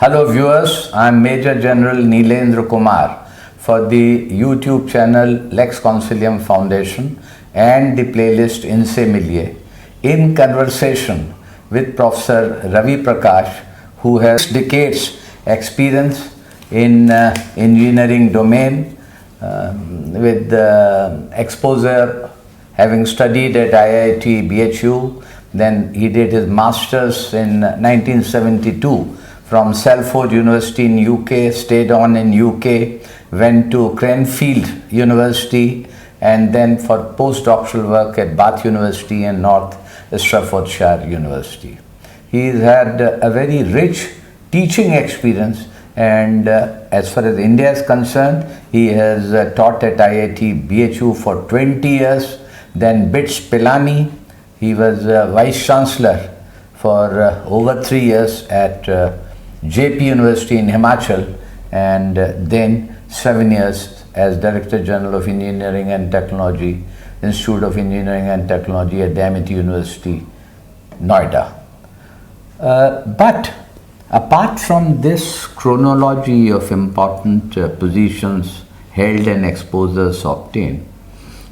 Hello viewers, I am Major General Neelendra Kumar for the YouTube channel Lex Consilium Foundation and the playlist INSA in conversation with Professor Ravi Prakash, who has decades experience in engineering domain with exposure having studied at IIT BHU. Then he did his masters in 1972 from Salford University in UK, stayed on in UK, went to Cranfield University, and then for post-doctoral work at Bath University and North Staffordshire University. He's had a very rich teaching experience, and as far as India is concerned, he has taught at IIT BHU for 20 years, then BITS Pilani. He was Vice Chancellor for over 3 years at Jaypee University in Himachal, and then 7 years as Director General of Engineering and Technology, Institute of Engineering and Technology at the Amity University, Noida. But apart from this chronology of important positions held and exposures obtained,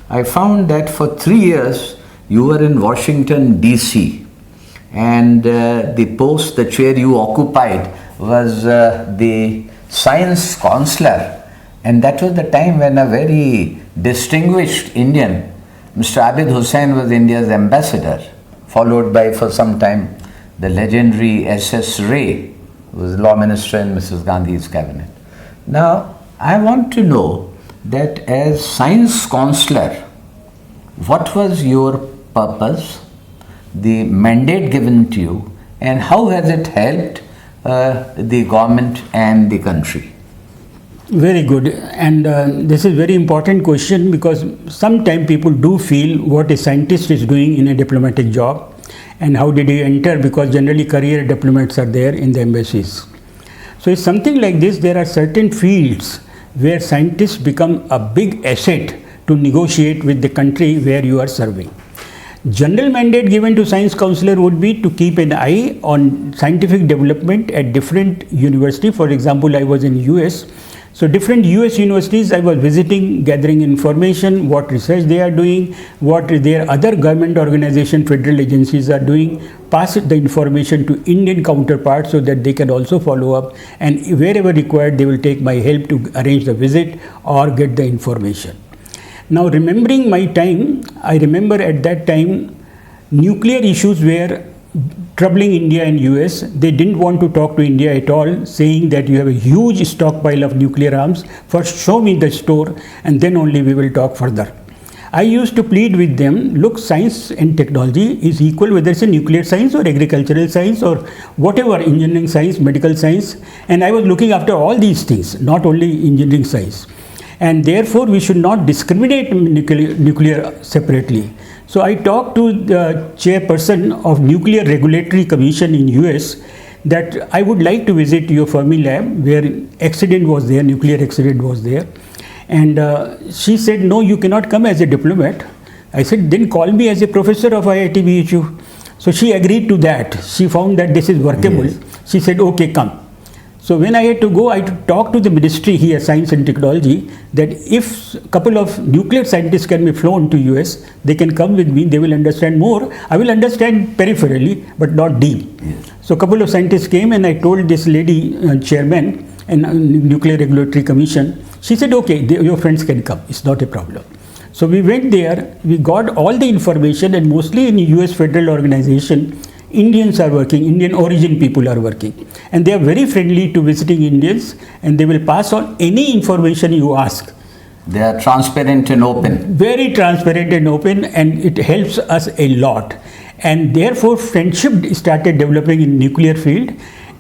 I found that for 3 years you were in Washington, D.C., and the post, the chair you occupied was the Science Counselor, and that was the time when a very distinguished Indian, Mr. Abid Hussain, was India's ambassador, followed by for some time the legendary S.S. Ray, who was law minister in Mrs. Gandhi's cabinet. Now, I want to know that as Science Counselor, what was your purpose, the mandate given to you, and how has it helped the government and the country? Very good, and this is very important question, because sometimes people do feel what a scientist is doing in a diplomatic job and how did he enter, because generally career diplomats are there in the embassies. So it's something like this. There are certain fields where scientists become a big asset to negotiate with the country where you are serving. General mandate given to Science Counselor would be to keep an eye on scientific development at different universities. For example, I was in US. So different US universities I was visiting, gathering information, what research they are doing, what their other government organization, federal agencies are doing, pass the information to Indian counterparts so that they can also follow up, and wherever required they will take my help to arrange the visit or get the information. Now, remembering my time, I remember at that time nuclear issues were troubling India and US. They didn't want to talk to India at all, saying that you have a huge stockpile of nuclear arms. First show me the store and then only we will talk further. I used to plead with them, look, science and technology is equal, whether it's a nuclear science or agricultural science or whatever, engineering science, medical science, and I was looking after all these things, not only engineering science. And therefore we should not discriminate nuclear separately. So I talked to the chairperson of Nuclear Regulatory Commission in US that I would like to visit your Fermi lab where accident was there, nuclear accident was there. And she said, no, you cannot come as a diplomat. I said, then call me as a professor of IIT BHU. So she agreed to that. She found that this is workable. Yes. She said, okay, come. So when I had to go, I had to talk to the ministry here, Science and Technology, that if a couple of nuclear scientists can be flown to US, they can come with me, they will understand more. I will understand peripherally, but not deep. Yes. So a couple of scientists came and I told this lady, chairman, and Nuclear Regulatory Commission, she said, okay, your friends can come, it's not a problem. So we went there, we got all the information, and mostly in US federal organization, Indians are working, Indian origin people are working, and they are very friendly to visiting Indians, and they will pass on any information you ask. They are transparent and open. Very transparent and open, and it helps us a lot. And therefore friendship started developing in nuclear field,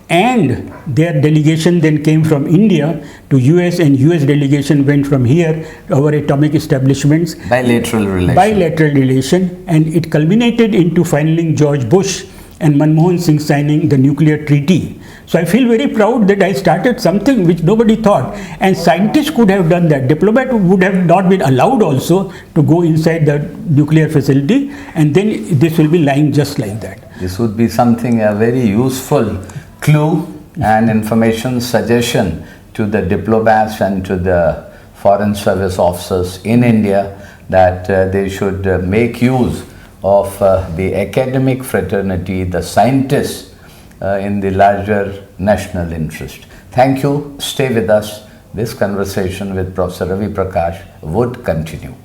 and their delegation then came from India to US, and US delegation went from here to our atomic establishments. Bilateral relation. Bilateral relation, and it culminated into filing George Bush and Manmohan Singh signing the nuclear treaty. So I feel very proud that I started something which nobody thought, and scientists could have done that. Diplomat would have not been allowed also to go inside the nuclear facility, and then this will be lying just like that. This would be something, a very useful clue and information suggestion to the diplomats and to the foreign service officers in India that they should make use of the academic fraternity, the scientists in the larger national interest. Thank you. Stay with us. This conversation with Professor Ravi Prakash would continue.